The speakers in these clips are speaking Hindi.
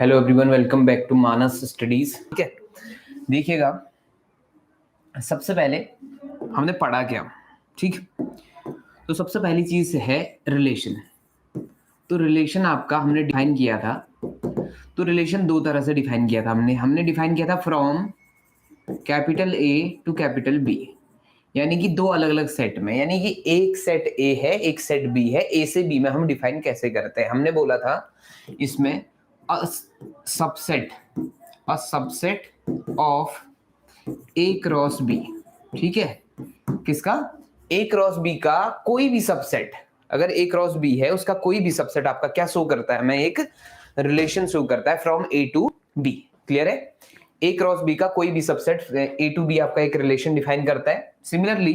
Hello everyone, welcome back to Manas studies. ठीक है, देखिएगा सबसे पहले हमने पढ़ा क्या। ठीक, तो सबसे पहली चीज है रिलेशन। तो रिलेशन आपका हमने डिफाइन किया था। तो रिलेशन दो तरह से डिफाइन किया था हमने डिफाइन किया था from capital A to capital B, यानी कि दो अलग अलग सेट में। यानी कि एक सेट ए है, एक सेट बी है। ए से बी में हम डिफाइन कैसे करते हैं, हमने बोला था इसमें subset of A cross B. ठीक है, किसका? ए क्रॉस बी का कोई भी सबसेट। अगर ए क्रॉस बी है, उसका कोई भी सबसेट आपका क्या शो करता है? हमें एक रिलेशन शो करता है from A to B. Clear है? ए क्रॉस बी का कोई भी सबसेट ए टू बी आपका एक रिलेशन डिफाइन करता है। सिमिलरली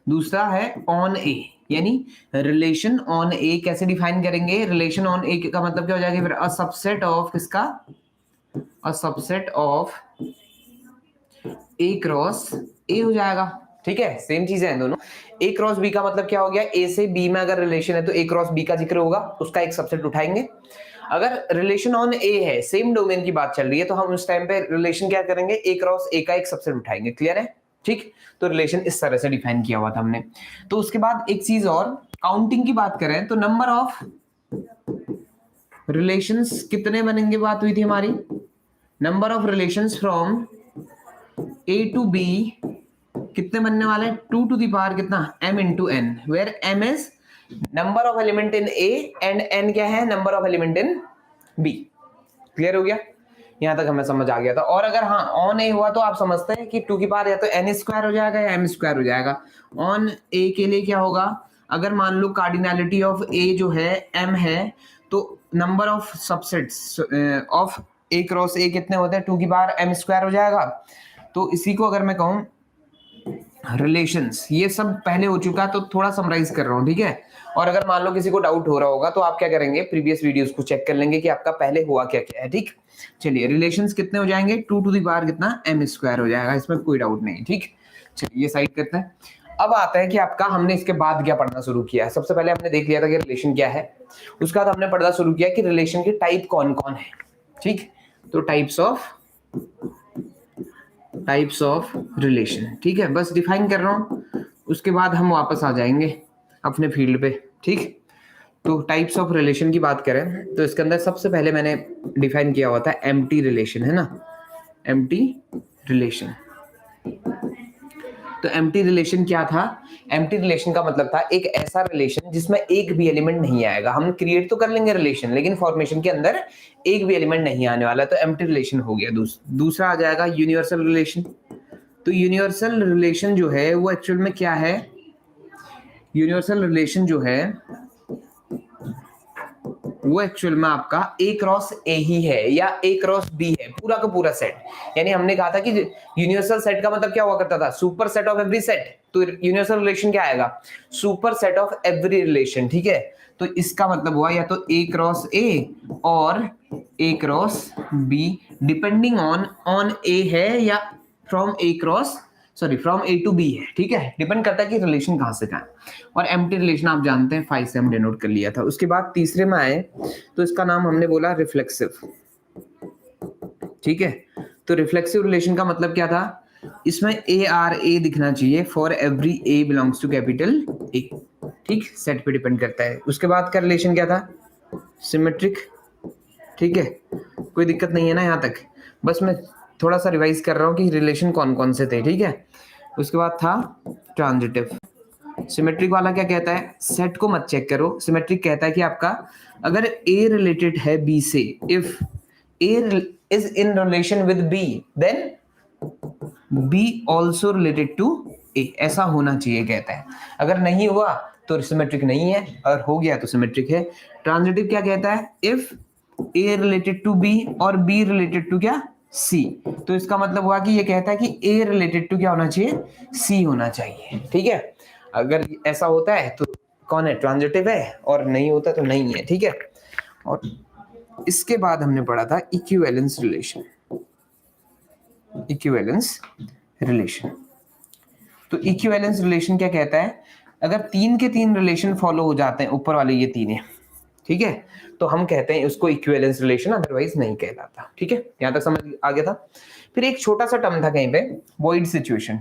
दूसरा है ऑन ए, यानी रिलेशन ऑन ए कैसे डिफाइन करेंगे? रिलेशन ऑन ए का मतलब क्या हो जाएगा? फिर अ सबसेट ऑफ किसका? A subset of A cross ए हो जाएगा। ठीक है, सेम चीजें हैं दोनों। ए क्रॉस बी का मतलब क्या हो गया? ए से बी में अगर रिलेशन है तो ए क्रॉस बी का जिक्र होगा, उसका एक सबसेट उठाएंगे। अगर रिलेशन ऑन ए है, सेम डोमेन की बात चल रही है, तो हम उस टाइम पे रिलेशन क्या करेंगे? ए क्रॉस ए का एक सबसेट उठाएंगे। क्लियर है? ठीक, तो रिलेशन इस तरह से डिफाइन किया हुआ था हमने। तो उसके बाद एक चीज और, काउंटिंग की बात करें तो नंबर ऑफ रिलेशंस कितने बनेंगे, बात हुई थी हमारी। Number of relations from A to B कितने बनने वाले हैं? 2 टू द पावर कितना? m into N, where m is number of element in a and n क्या है? Number of element in b। Clear हो गया? यहां तक हमें समझ आ गया था। और अगर हाँ ऑन ए हुआ तो आप समझते हैं कि 2 की पावर या तो n स्क्वायर हो जाएगा या m स्क्वायर हो जाएगा। ऑन ए के लिए क्या होगा? अगर मान लो कार्डिनैलिटी ऑफ a जो है m है, तो number of subsets of a cross a कितने होते हैं? 2 की पावर m स्क्वायर हो जाएगा। तो इसी को अगर मैं कहूं रिलेशंस, ये सब पहले हो चुका, तो थोड़ा समराइज कर रहा हूं। ठीक है, और अगर मान लो किसी को डाउट हो रहा होगा तो आप क्या करेंगे? प्रीवियस वीडियोस को चेक कर लेंगे कि आपका पहले हुआ क्या क्या है। ठीक, चलिए रिलेशंस कितने हो जाएंगे? 2 टू द पावर कितना? m स्क्वायर हो जाएगा, इसमें कोई डाउट नहीं। ठीक, चलिए ये साइड करते हैं। अब आता है कि आपका हमने इसके बाद क्या पढ़ना शुरू किया है। सबसे पहले हमने देख लिया था कि रिलेशन क्या है, उसके बाद हमने पढ़ना शुरू किया कि रिलेशन के टाइप कौन कौन है। ठीक, तो टाइप्स ऑफ रिलेशन। ठीक है, बस डिफाइन कर रहा हूं, उसके बाद हम वापस आ जाएंगे अपने फील्ड पे। ठीक, तो टाइप्स ऑफ रिलेशन की बात करें तो इसके अंदर सबसे पहले मैंने डिफाइन किया हुआ था एम्प्टी रिलेशन, है ना? Empty relation. तो एम्प्टी रिलेशन क्या था? एम्प्टी रिलेशन का मतलब था एक ऐसा रिलेशन जिसमें एक भी एलिमेंट नहीं आएगा। हम क्रिएट तो कर लेंगे रिलेशन, लेकिन फॉर्मेशन के अंदर एक भी एलिमेंट नहीं आने वाला, तो एम्प्टी रिलेशन हो गया। दूसरा आ जाएगा यूनिवर्सल रिलेशन। तो यूनिवर्सल रिलेशन जो है वो एक्चुअल में क्या है? यूनिवर्सल रिलेशन जो है वो एक्चुअल में आपका ए क्रॉस ए ही है या ए क्रॉस बी है, पूरा का पूरा सेट। यानी हमने कहा था कि यूनिवर्सल सेट का मतलब क्या हुआ करता था? Super set of every set. तो यूनिवर्सल रिलेशन क्या आएगा? Super set of every relation. ठीक है, तो इसका मतलब हुआ या तो ए क्रॉस ए और ए क्रॉस बी, डिपेंडिंग ऑन ए है या फ्रॉम ए टू बी है। ठीक है, डिपेंड करता है कि रिलेशन कहां से कहां है। और एम्प्टी रिलेशन आप जानते हैं 5 से हम डिनोट कर लिया था। उसके बाद तीसरे में आए तो इसका नाम हमने बोला रिफ्लेक्सिव। ठीक है, तो रिफ्लेक्सिव रिलेशन का मतलब क्या था? इसमें ए आर ए दिखना चाहिए for every A belongs to capital A. ठीक, सेट पे डिपेंड करता है। उसके बाद का रिलेशन क्या था? सिमेट्रिक। ठीक है, कोई दिक्कत नहीं है ना यहां तक? बस मैं थोड़ा सा रिवाइज कर रहा हूं कि रिलेशन कौन कौन से थे। ठीक है, उसके बाद था ट्रांजिटिव। सिमेट्रिक वाला क्या कहता है? सेट को मत चेक करो। सिमेट्रिक कहता है कि आपका अगर ए रिलेटेड है बी से, if A is in relation with B then B also related to A, ऐसा होना चाहिए कहता है। अगर नहीं हुआ तो सिमेट्रिक नहीं है, और हो गया तो सिमेट्रिक है। ट्रांजिटिव क्या कहता है? If A related to B और बी रिलेटेड टू क्या? सी। तो इसका मतलब हुआ कि ये कहता है कि ए रिलेटेड टू क्या होना चाहिए? सी होना चाहिए। ठीक है, अगर ऐसा होता है तो कौन है? ट्रांजिटिव है, और नहीं होता तो नहीं है। ठीक है, और इसके बाद हमने पढ़ा था इक्विवेलेंस रिलेशन। इक्विवेलेंस रिलेशन, तो इक्विवेलेंस रिलेशन क्या कहता है? अगर 3 के 3 रिलेशन फॉलो हो जाते हैं, ऊपर वाले ये 3 है, ठीक है, तो हम कहते हैं उसको इक्विवेलेंस रिलेशन, अदरवाइज नहीं कहलाता। ठीक है, यहां तक समझ आ गया था। फिर एक छोटा सा टर्म था कहीं पे, वॉइड सिचुएशन।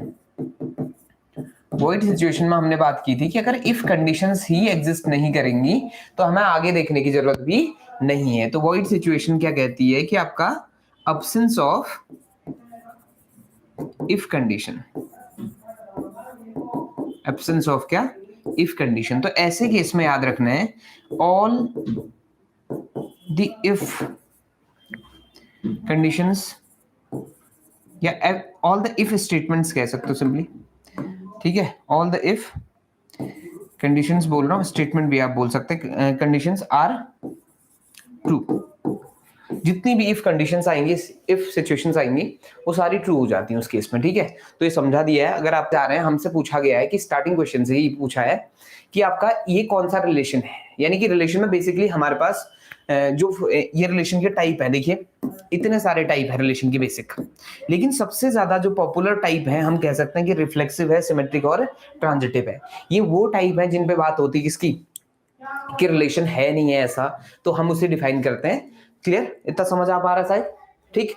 वॉइड सिचुएशन में हमने बात की थी कि अगर इफ कंडीशंस ही एग्जिस्ट नहीं करेंगी तो हमें आगे देखने की जरूरत भी नहीं है। तो वॉइड सिचुएशन क्या कहती है कि आपका absence of if condition, absence of क्या, इफ कंडीशन। तो ऐसे केस में याद रखना है ऑल द इफ कंडीशंस, या ऑल द इफ स्टेटमेंट्स कह सकते हो सिंपली। ठीक है, ऑल द इफ कंडीशंस बोल रहा हूं, स्टेटमेंट भी आप बोल सकते हैं, कंडीशंस आर ट्रू। जितनी भी इफ कंडीशंस आएंगी, इफ सिचुएशंस आएंगी, वो सारी ट्रू हो जाती हैं उस केस में। ठीक है, तो ये समझा दिया है। अगर आप जा रहे हैं, हमसे पूछा गया है कि स्टार्टिंग क्वेश्चन से ही पूछा है कि आपका ये कौन सा रिलेशन है, यानी कि रिलेशन में बेसिकली हमारे पास जो ये रिलेशन के टाइप है, देखिए इतने सारे टाइप है रिलेशन की बेसिक, लेकिन सबसे ज्यादा जो पॉपुलर टाइप है हम कह सकते हैं कि रिफ्लेक्सिव है, सिमेट्रिक और ट्रांजिटिव है। ये वो टाइप है जिन पे बात होती है किसकी, कि रिलेशन है नहीं है ऐसा, तो हम उसे डिफाइन करते हैं। क्लियर, इतना समझ आ पा रहा है शायद? ठीक,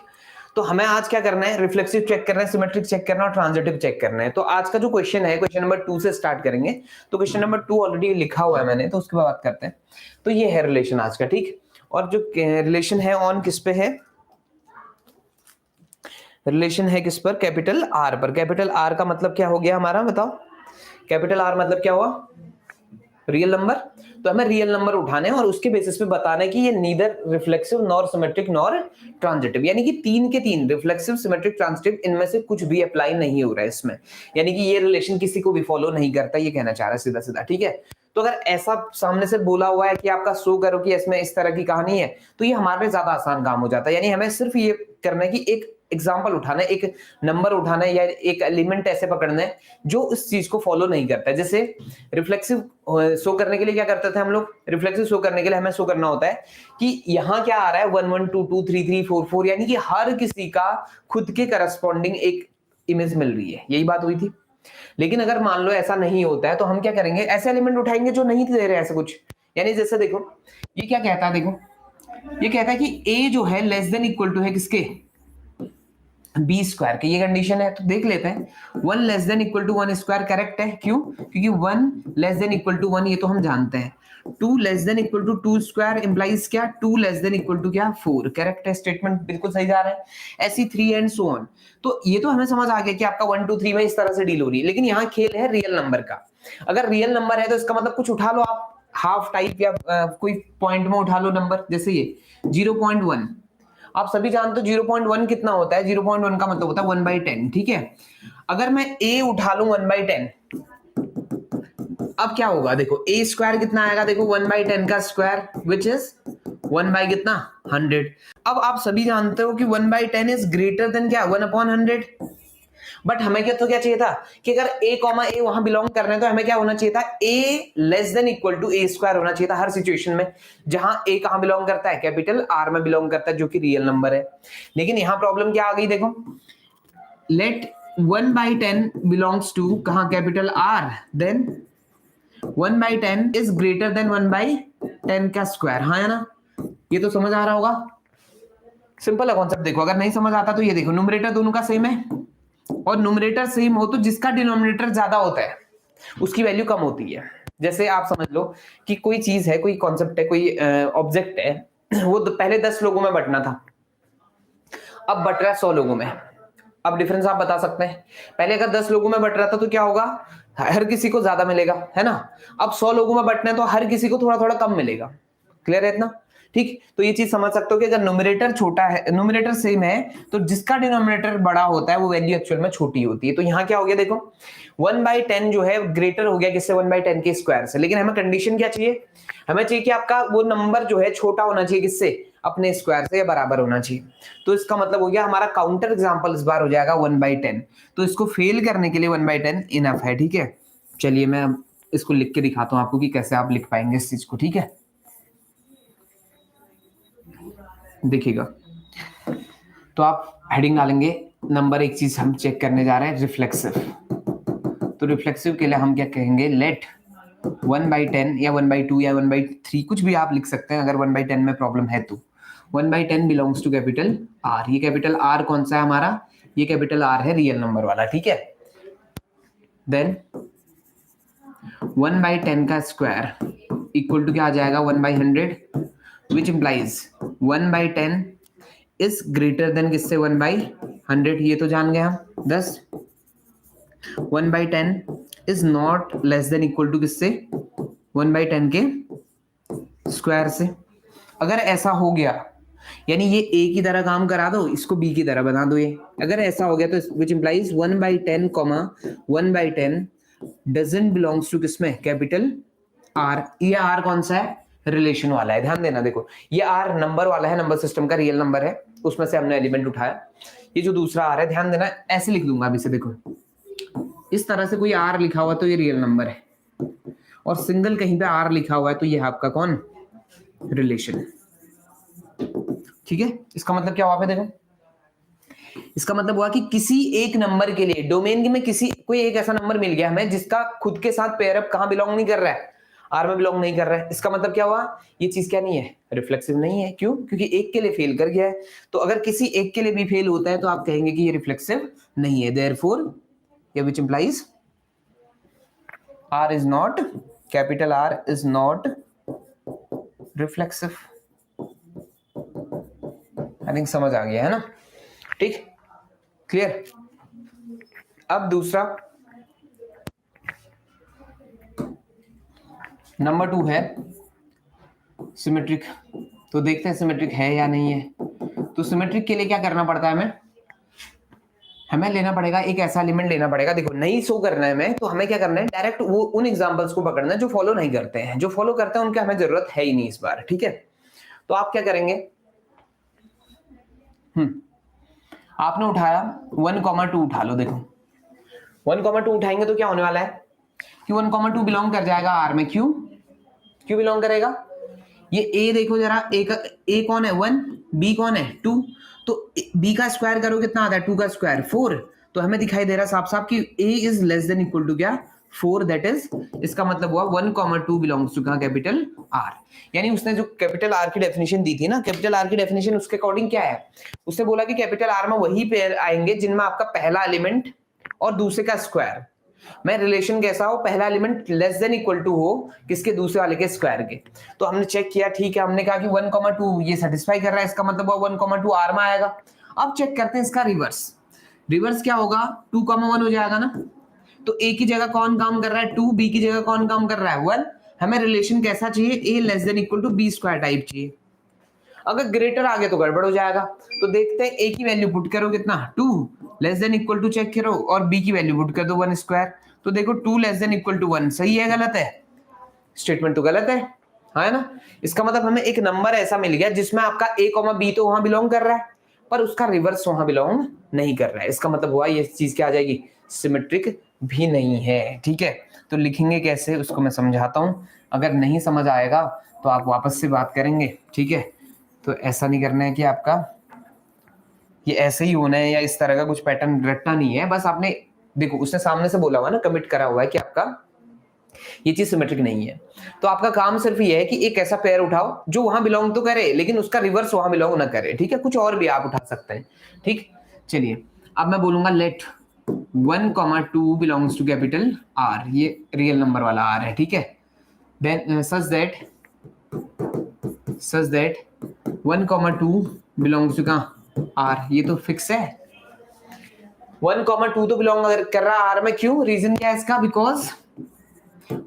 तो हमें आज क्या करना है, रिफ्लेक्सिव चेक करना है, सिमेट्रिक चेक करना है और ट्रांजिटिव चेक करना है। तो आज का जो क्वेश्चन है, क्वेश्चन नंबर 2 से स्टार्ट करेंगे। तो क्वेश्चन नंबर 2 ऑलरेडी लिखा हुआ है मैंने, तो उसके बाद बात करते हैं। तो ये है रिलेशन आज का। ठीक, और जो रिलेशन है ऑन किस पे है, रिलेशन है किस पर, कैपिटल आर पर। कैपिटल आर का मतलब क्या हो गया हमारा, बताओ? कैपिटल आर मतलब क्या हुआ, रियल नंबर। तो हमें रियल नंबर उठाने हैं और उसके बेसिस पे बताना है कि ये neither reflexive nor symmetric nor transitive, यानी कि 3 के 3 रिफ्लेक्सिव सिमेट्रिक ट्रांजिटिव, इनमें से कुछ भी अप्लाई नहीं हो रहा है इसमें, यानी कि ये रिलेशन किसी को भी फॉलो नहीं करता, ये कहना चाह रहा है सीधा सीधा। ठीक है, तो अगर ऐसा सामने से बोला हुआ है कि आपका शो करो कि इसमें इस तरह की कहानी है, तो ये हमारे लिए ज्यादा आसान काम हो जाता है। यानी हमें सिर्फ ये करना है कि एक एग्जाम्पल उठाना है, एक नंबर उठाना है या एक एलिमेंट ऐसे पकड़ना है जो इस चीज को फॉलो नहीं करता है। जैसे रिफ्लेक्सिव शो करने के लिए क्या करते थे हम लोग, रिफ्लेक्सिव शो करने के लिए हमें शो करना होता है कि यहाँ क्या आ रहा है 1 1 2 2 3 3 4 4, यानी कि हर किसी का खुद के करस्पॉन्डिंग एक इमेज मिल रही है, यही बात हुई थी। लेकिन अगर मान लो ऐसा नहीं होता है तो हम क्या करेंगे, ऐसे एलिमेंट उठाएंगे जो नहीं दे रहे ऐसे कुछ। यानी जैसे देखो ये क्या कहता है, देखो ये कहता है कि a जो है लेस देन इक्वल टू है किसके, बी स्क्वायर के, ये कंडीशन है। तो देख लेते हैं, 1 less than equal to 1 square correct है, क्यों, क्योंकि 1 लेस देन इक्वल टू 1 ये तो हम जानते हैं। 2 less than equal to 2 square implies क्या, 2 लेस देन इक्वल टू क्या, 4, करेक्ट है, स्टेटमेंट बिल्कुल सही जा रहा है। ऐसी 3 एंड सो ऑन। तो ये तो हमें समझ आ गया कि आपका 1 2 3 में इस तरह से डील हो रही है, लेकिन यहाँ खेल है रियल नंबर का। अगर रियल नंबर है तो इसका मतलब कुछ उठा लो आप, हाफ टाइप या कोई पॉइंट में उठा लो नंबर, जैसे ये 0.1। आप सभी जानते हो 0.1 कितना होता है, 0.1 का मतलब होता है 1/10। ठीक है, अगर मैं a उठा लूं 1/10, अब क्या होगा, देखो a स्क्वायर कितना आएगा, देखो 1/10 का स्क्वायर विच इज 1 बाई कितना 100। अब आप सभी जानते हो कि 1/10 इज ग्रेटर देन क्या, 1/100। बट हमें क्या चाहिए था कि अगर a कॉमा a वहां बिलोंग कर रहे हैं तो हमें क्या होना चाहिए था, a less than equal to a square होना चाहिए था हर सिचुएशन में, जहां a कहां बिलोंग करता है, कैपिटल R में बिलोंग करता है, जो कि रियल नंबर है। लेकिन यहां प्रॉब्लम क्या आ गई, देखो लेट 1/10 बिलोंग्स टू कहां, capital R, then 1/10 is greater than 1/10 का स्क्वायर। हाँ है ना, ये तो समझ आ रहा होगा, सिंपल है कॉन्सेप्ट। देखो अगर नहीं समझ आता तो ये देखो, न्यूमरेटर दोनों का सेम है, और न्यूमरेटर सेम हो तो जिसका डिनोमिनेटर ज्यादा होता है उसकी वैल्यू कम होती है। जैसे आप समझ लो कि कोई चीज है, कोई कॉन्सेप्ट है, कोई ऑब्जेक्ट है, वो पहले 10 लोगों में बंटना था, अब बट रहा है 100 लोगों में। अब डिफरेंस आप बता सकते हैं, पहले अगर 10 लोगों में बट रहा था तो क्या होगा, हर किसी को ज्यादा मिलेगा, है ना। अब 100 लोगों में बटना है तो हर किसी को थोड़ा थोड़ा कम मिलेगा। क्लियर है इतना? ठीक, तो ये चीज समझ सकते हो कि अगर न्यूमरेटर छोटा है, न्यूमरेटर सेम है, तो जिसका डिनोमिनेटर बड़ा होता है वो वैल्यू एक्चुअल में छोटी होती है। तो यहाँ क्या हो गया, देखो 1/10 जो है ग्रेटर हो गया किससे, 1/10 के स्क्वायर से। लेकिन हमें कंडीशन क्या चाहिए, हमें चाहिए कि आपका वो नंबर जो है छोटा होना चाहिए किससे, अपने स्क्वायर से, या बराबर होना चाहिए। तो इसका मतलब हो गया हमारा काउंटर एग्जांपल इस बार हो जाएगा 1/10। तो इसको फेल करने के लिए 1/10 इनफ है। ठीक है, चलिए मैं इसको लिख के दिखाता हूं आपको कि कैसे आप लिख पाएंगे इस चीज को। ठीक है, देखिएगा, तो आप हेडिंग डालेंगे नंबर, एक चीज हम चेक करने जा रहे हैं, रिफ्लेक्सिव। तो रिफ्लेक्सिव के लिए हम क्या कहेंगे, लेट 1/10 या 1/2 या 1/3 कुछ भी आप लिख सकते हैं, अगर 1/10 में प्रॉब्लम है तो 1/10 बिलोंग्स टू कैपिटल आर। ये कैपिटल आर कौन सा है हमारा, ये कैपिटल आर है रियल नंबर वाला, ठीक है। देन 1/10 का स्क्वायर इक्वल टू क्या आ जाएगा 1/100, which implies 1/10 is greater than किससे 1/100, ये तो जान गए हम। 10 1/10 is not less than equal to किससे 1/10 के स्क्वायर से। अगर ऐसा हो गया यानी ये a की तरह काम करा दो, इसको b की तरह बना दो। ये अगर ऐसा हो गया तो which implies 1/10 1/10 doesn't belongs to किसमें कैपिटल r। ये r कौन सा है, रिलेशन वाला है, ध्यान देना। देखो ये r नंबर वाला है, नंबर सिस्टम का रियल नंबर है, उसमें से हमने एलिमेंट उठाया। ये जो दूसरा r है, ध्यान देना, ऐसे लिख दूंगा अभी से। देखो इस तरह से कोई r लिखा हुआ तो ये रियल नंबर है, और सिंगल कहीं पे r लिखा हुआ है तो ये आपका कौन, रिलेशन। ठीक है, इसका मतलब क्या हुआ पे देखो, इसका मतलब हुआ कि किसी एक नंबर के लिए डोमेन में किसी कोई एक ऐसा नंबर मिल गया हमें जिसका खुद के साथ पेयर अप कहां बिलोंग नहीं कर रहा है, आर में बिलोंग नहीं कर रहा है। इसका मतलब क्या हुआ, ये चीज क्या नहीं है, रिफ्लेक्सिव नहीं है। क्यों, क्योंकि एक के लिए फेल कर गया है। तो अगर किसी एक के लिए भी फेल होता है तो आप कहेंगे कि ये रिफ्लेक्सिव नहीं है। देयरफॉर ये which implies R is not, capital R is not reflexive. I think समझ आ गया है ना, ठीक, क्लियर। अब दूसरा नंबर 2 है सिमेट्रिक। तो देखते हैं सिमेट्रिक है या नहीं है। तो सिमेट्रिक के लिए क्या करना पड़ता है, हमें लेना पड़ेगा एक ऐसा एलिमेंट लेना पड़ेगा। देखो नहीं शो करना है हमें, तो हमें क्या करना है, डायरेक्ट वो उन एग्जांपल्स को पकड़ना है जो फॉलो नहीं करते हैं। जो फॉलो करते हैं उनकी हमें जरूरत है ही नहीं इस बार, ठीक है। तो आप क्या करेंगे, आपने उठाया 1,2 उठा लो। देखो 1,2 उठाएंगे तो क्या होने वाला है कि 1,2 बिलोंग कर जाएगा आर में। क्यों क्यों बिलोंग करेगा, ये ए देखो जरा, ए कौन है 1, बी कौन है 2, तो बी का स्क्वायर करो कितना आता है 2 का स्क्वायर 4। तो हमें दिखाई दे रहा साफ साफ कि A is less than equal to क्या 4, दैट इज, इसका मतलब हुआ 1,2 बिलोंग्स टू कहां, कैपिटल आर। यानी उसने जो कैपिटल आर की डेफिनेशन दी थी ना, कैपिटल आर की डेफिनेशन उसके अकॉर्डिंग क्या है, उसने बोला कि कैपिटल आर में वही पेयर आएंगे जिनमें आपका पहला एलिमेंट और दूसरे का स्क्वायर में रिलेशन कैसा हो, पहला element less than equal to हो किसके, दूसरे वाले के स्क्वायर के। तो हमने चेक किया, ठीक है, हमने कहा कि 1,2 ये सेटिस्फाई कर रहा है, इसका मतलब हुआ 1,2 आर में आएगा। अब चेक करते हैं इसका रिवर्स। रिवर्स क्या होगा, 2,1 हो जाएगा ना। तो ए की जगह कौन काम कर रहा है 2, बी की जगह कौन काम कर रहा है 1। हमें रिलेशन कैसा चाहिए, A less than equal to B square type चाहिए। अगर ग्रेटर आ गया तो गड़बड़ हो जाएगा। तो देखते हैं ए की वैल्यू पुट करो कितना 2 less than equal to check करो, और बी की वैल्यू पुट कर दो 1 स्क्वायर। तो देखो 2 लेस देन इक्वल टू 1 सही है गलत है, स्टेटमेंट तो गलत है, हाँ है ना। इसका मतलब हमें एक नंबर ऐसा मिल गया जिसमें आपका ए कॉमा बी तो वहां बिलोंग कर रहा है, पर उसका रिवर्स वहां बिलोंग नहीं कर रहा है। इसका मतलब हुआ ये चीज क्या आ जाएगी, सिमेट्रिक भी नहीं है, ठीक है। तो लिखेंगे कैसे उसको मैं समझाता हूं, अगर नहीं समझ आएगा तो आप वापस से बात करेंगे, ठीक है। तो ऐसा नहीं करना है कि आपका ये ऐसे ही होना है या इस तरह का कुछ पैटर्न रटना नहीं है। बस आपने देखो उसने सामने से बोला हुआ ना, कमिट करा हुआ है कि आपका ये चीज सिमेट्रिक नहीं है। तो आपका काम सिर्फ ये है कि एक ऐसा पेयर उठाओ जो वहां बिलोंग तो करे लेकिन उसका रिवर्स वहां बिलोंग ना करे, ठीक है। कुछ और भी आप उठा सकते हैं, ठीक। चलिए अब मैं बोलूंगा let 1,2 belongs to capital R, ये रियल नंबर वाला आर है, ठीक है। Then such that 1,2 belongs to कहां आर, ये तो फिक्स है। 1,2 तो बिलोंग कर रहा है आर में, क्यों, रीजन क्या है इसका, because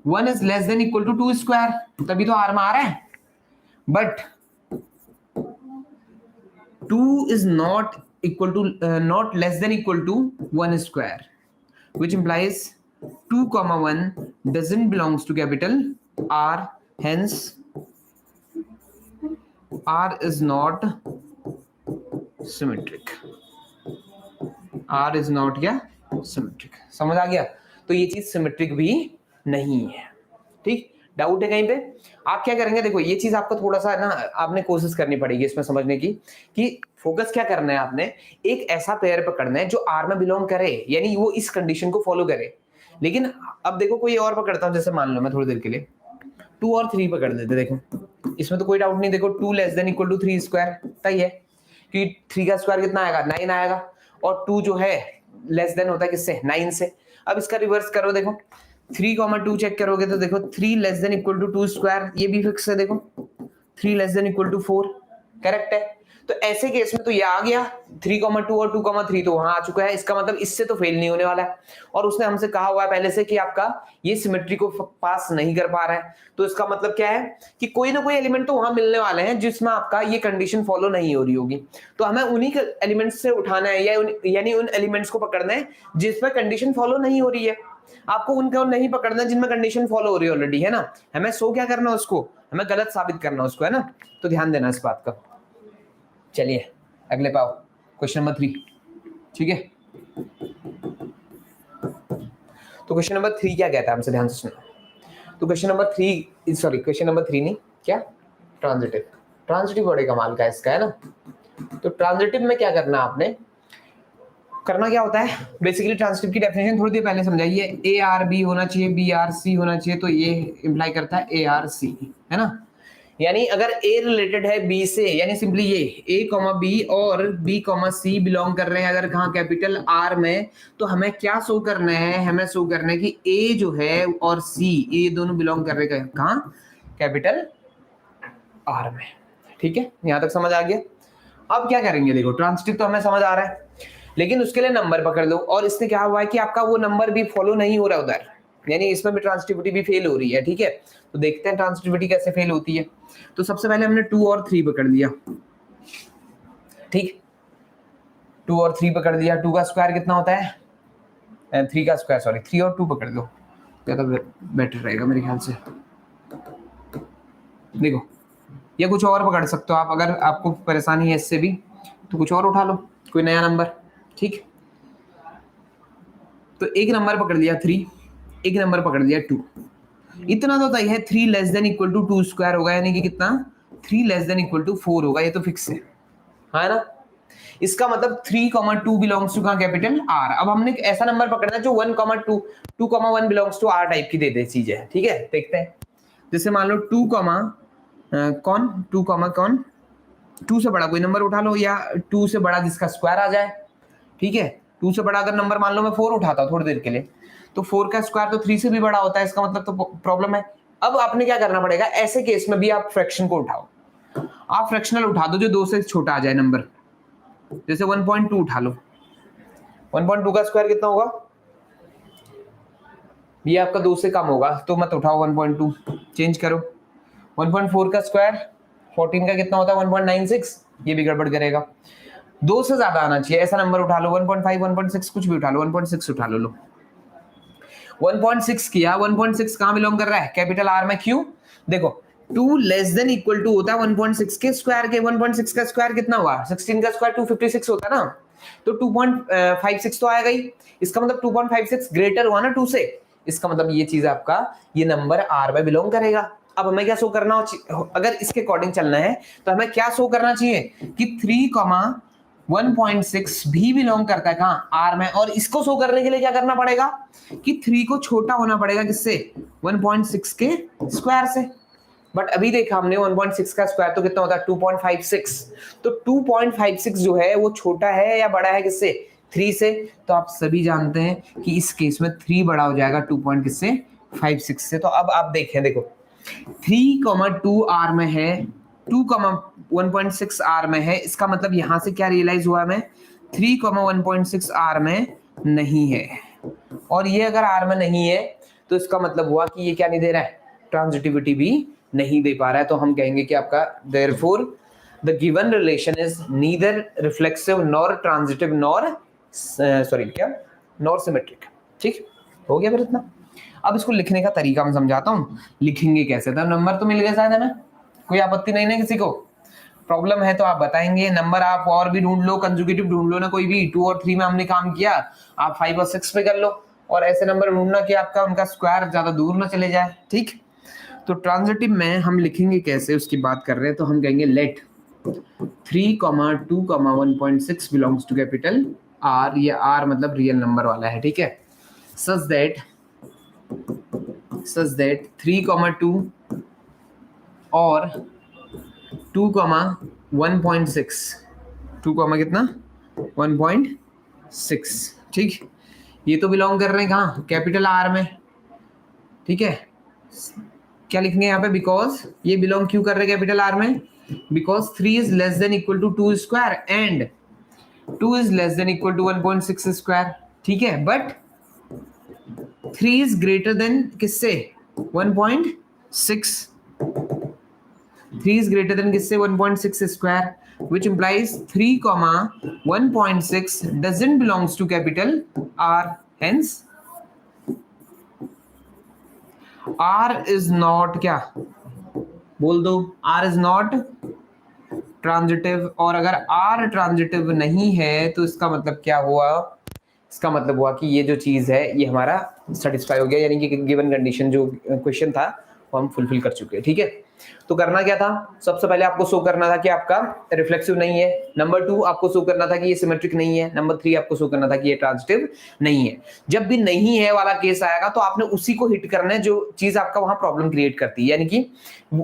1 is less than equal to 2 square, तभी तो आर में आ रहा है। But 2 is not equal to not less than equal to 1 square, which implies 2,1 doesn't belongs to capital R, hence R is not symmetric. R is not क्या symmetric, समझ आ गया। तो ये चीज सिमेट्रिक भी नहीं है, ठीक। डाउट है कहीं पे, आप क्या करेंगे, देखो ये चीज आपको थोड़ा सा ना आपने कोशिश करनी पड़ेगी इसमें समझने की, कि फोकस क्या करना है आपने, एक ऐसा पेयर पकड़ना है जो आर में बिलोंग करे, यानी वो इस कंडीशन को फॉलो करे। लेकिन अब देखो कोई और पकड़ता हूँ, जैसे मान लो मैं थोड़ी देर के लिए 2 और 3 पकड़ लेते, देखो इसमें तो कोई डाउट नहीं, देखो 2 less than equal to 3 square सही है, क्योंकि 3 का स्क्वायर कितना आएगा 9 आएगा, और 2 जो है लेस देन होता है किससे 9 से। अब इसका रिवर्स करो, देखो 3,2 चेक करोगे तो देखो 3 less than equal to 2 square, ये भी फिक्स है, देखो 3 less than equal to 4 correct है। तो ऐसे केस में तो ये आ गया 3,2 और 2,3 तो वहां आ चुका है, इसका मतलब इससे तो फेल नहीं होने वाला है, और उसने हमसे कहा हुआ है पहले से कि आपका ये सिमेट्री को पास नहीं कर पा रहा है, तो इसका मतलब क्या है कि कोई ना कोई एलिमेंट तो वहां मिलने वाले हैं जिसमें आपका ये कंडीशन फॉलो नहीं हो रही होगी, तो हमें उन्हीं एलिमेंट्स से उठाना है, यानी उन एलिमेंट्स को पकड़ना है जिसमें कंडीशन फॉलो नहीं हो रही है। आपको उनको नहीं पकड़ना जिनमें कंडीशन फॉलो हो रही है ऑलरेडी, है ना, हमें शो क्या करना उसको, हमें गलत साबित करना उसको, है ना, तो ध्यान देना इस बात का। चलिए अगले पाओ, क्वेश्चन नंबर 3, ठीक है। तो क्वेश्चन नंबर 3 क्या कहता है हमसे, ध्यान से सुनो। तो question number 3 sorry question number 3 नहीं, क्या ट्रांजिटिव बड़े कमाल का इसका, है ना। तो ट्रांजिटिव में क्या करना आपने, करना क्या होता है बेसिकली, ट्रांजिटिव की डेफिनेशन थोड़ी देर पहले समझाइए, ए आर बी होना चाहिए, बी आर सी होना चाहिए, तो ये इंप्लाई करता है ए आर सी, है ना, यानी अगर ए रिलेटेड है बी से, यानी सिंपली ये ए कॉमा बी और बी कॉमा सी बिलोंग कर रहे हैं अगर कहाँ कैपिटल आर में, तो हमें क्या शो करना है, हमें शो करना है कि ए जो है और सी ये दोनों बिलोंग कर रहे हैं कहाँ कैपिटल आर में, ठीक है, यहां तक समझ आ गया। अब क्या करेंगे, देखो ट्रांजिटिव तो हमें समझ आ रहा है, लेकिन उसके लिए नंबर पकड़ लो, और इससे क्या हुआ है कि आपका वो नंबर भी फॉलो नहीं हो रहा उधर, यानी इसमें भी ट्रांजिटिविटी भी फेल हो रही है, ठीक है। तो देखते हैं ट्रांजिटिविटी कैसे फेल होती है। तो सबसे पहले हमने 2 और 3 पकड़ लिया, ठीक, 2 और 3 पकड़ लिया, 2 का स्क्वायर कितना होता है 3 का स्क्वायर, सॉरी 3 और 2 पकड़ लो, ज्यादा बेटर रहेगा मेरे ख्याल से। देखो ये कुछ और पकड़ सकते हो आप, अगर आपको परेशानी है इससे भी तो कुछ और उठा लो, कोई नया नंबर, ठीक। तो एक नंबर पकड़ लिया 3, एक नंबर पकड़ लिया 2, इतना तो तय है 3 less than equal to 2 square होगा, यानी कि कितना 3 लेस देन इक्वल टू 4 होगा, ये तो फिक्स है ना। इसका मतलब 3,2 बिलोंग्स टू कहां कैपिटल आर। अब हमने ऐसा नंबर पकड़ना है जो 1,2 2,1 बिलोंग्स टू आर टाइप की दे दे चीज है, ठीक है। देखते हैं, जैसे मान लो 2 कौन 2 से बड़ा कोई नंबर उठा लो, या 2 से बड़ा जिसका स्क्वायर आ जाए, ठीक है। 2 से बड़ा अगर नंबर मान लो मैं 4 उठाता हूं थोड़ी देर के लिए, तो 4 का स्क्वायर तो 3 से भी बड़ा होता है, इसका मतलब तो प्रॉब्लम है। अब आपने क्या करना पड़ेगा, ऐसे केस में भी आप फ्रैक्शन को उठाओ, आप फ्रैक्शनल उठा दो जो 2 से छोटा आ जाए नंबर, जैसे 1.2 उठा लो, 1.2 का स्क्वायर कितना होगा, ये आपका 2 से कम होगा, तो मत उठाओ 1.2, चेंज करो। 1.4 का स्क्वायर 14 का कितना होता है 1.96, ये भी गड़बड़ करेगा, 2 से ज्यादा आना चाहिए, ऐसा नंबर उठा लो 1.5 1.6 कुछ भी उठा लो, 1.6 उठा लो 1.6 किया, 1.6 कहां बिलोंग कर रहा है कैपिटल आर में, क्यों, देखो 2 लेस देन इक्वल टू होता है 1.6 के स्क्वायर के, 1.6 का स्क्वायर कितना हुआ 16 का स्क्वायर 256 होता है ना, तो 2.56 तो आएगा ही, इसका मतलब 2.56 ग्रेटर हुआ ना 2 से, इसका मतलब ये चीज आपका ये नंबर आर में बिलोंग करेगा। अब हमें क्या शो करना, अगर इसके अकॉर्डिंग चलना है तो हमें क्या शो करना चाहिए कि 3,1.6 भी बिलोंग करता है कहां आर में, और इसको शो करने के लिए क्या करना पड़ेगा कि 3 को छोटा होना पड़ेगा किससे 1.6 के स्क्वायर से। बट अभी देखा हमने 1.6 का स्क्वायर तो कितना होता है 2.56, तो 2.56 जो है वो छोटा है या बड़ा है किससे 3 से, तो आप सभी जानते हैं कि इस केस में 3 बड़ा हो जाएगा 2.56 से। तो अब आप देखें, देखो 3,2 आर में है, 2,1.6 आर में है, इसका मतलब यहां से क्या रियलाइज हुआ हमें 3,1.6 आर में नहीं है, और ये अगर आर में नहीं है तो इसका मतलब हुआ कि ये क्या नहीं दे रहा है ट्रांजिटिविटी भी नहीं दे पा रहा है, तो हम कहेंगे कि आपका therefore the given relation is neither reflexive nor transitive nor nor symmetric, ठीक हो गया फिर इतना। अब इसको लिखने का तरीका मैं समझाता हूँ, लिखेंगे कैसे, तो नंबर तो मिल गया शायद है ना, कोई आपत्ति नहीं ना किसी को, प्रॉब्लम है तो आप बताएंगे, नंबर आप और भी ढूंढ लो, कंजुगेटिव ढूंढ लो ना, कोई भी 2 और 3 में हमने काम किया, आप 5 और 6 पे कर लो, और ऐसे नंबर ढूंढना कि आपका उनका स्क्वायर ज्यादा दूर ना चले जाए, ठीक। तो ट्रांजिटिव में हम लिखेंगे कैसे उसकी बात कर रहे हैं, तो हम कहेंगे let 3,2,1.6 belongs to capital R, ये आर मतलब रियल नंबर वाला है, ठीक है, सच दैट such that 3, 2 और 2, 1.6, 2, कितना 1.6, ठीक। ये तो बिलोंग कर रहे हैं कहाँ, कैपिटल आर में, ठीक है। क्या लिखेंगे यहाँ पे, बिकॉज ये बिलोंग क्यों कर रहे हैं कैपिटल आर में, because 3 is less than equal to 2 square and 2 is less than equal to 1.6 square, ठीक है। बट 3 इज ग्रेटर देन किससे, 1.6, 3 is greater than किससे, 1.6 square, which implies 3, 1.6 doesn't belongs to capital R. Hence R is not क्या, बोल दो, R is not ट्रांजिटिव। और अगर R ट्रांजिटिव नहीं है तो इसका मतलब क्या हुआ, इसका मतलब हुआ कि ये जो चीज है ये हमारा सेटिस्फाई हो गया, यानी कि गिवन कंडीशन जो क्वेश्चन था वो हम फुलफिल कर चुके हैं, ठीक है। तो करना क्या था, सबसे पहले आपको शो करना था कि आपका रिफ्लेक्सिव नहीं है, नंबर 2 आपको शो करना था कि ये सिमेट्रिक नहीं है, नंबर 3 आपको शो करना था कि ये ट्रांजिटिव नहीं है। जब भी नहीं है वाला केस आएगा तो आपने उसी को हिट करना है जो चीज आपका वहां प्रॉब्लम क्रिएट करती है, यानी कि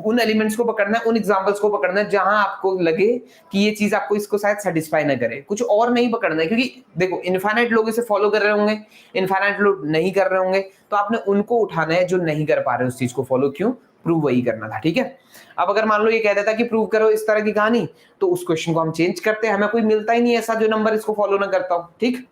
उन एलिमेंट्स को पकड़ना है, उन एग्जांपल्स को पकड़ना है जहां आपको लगे कि ये चीज आपको इसको शायद सेटिस्फाई ना करे, कुछ और नहीं पकड़ना है। क्योंकि देखो इनफाइनाइट लोग इसे फॉलो कर रहे होंगे, इनफाइनाइट लोग नहीं कर रहे होंगे, तो आपने उनको उठाना है जो नहीं कर पा रहे उस चीज को फॉलो, क्यों, प्रूव वही करना था, ठीक है। अब अगर मान लो ये कह देता कि प्रूव करो इस तरह की कहानी, तो उस क्वेश्चन को हम चेंज करते हैं, हमें कोई मिलता ही नहीं ऐसा जो नंबर इसको फॉलो ना करता हो, ठीक।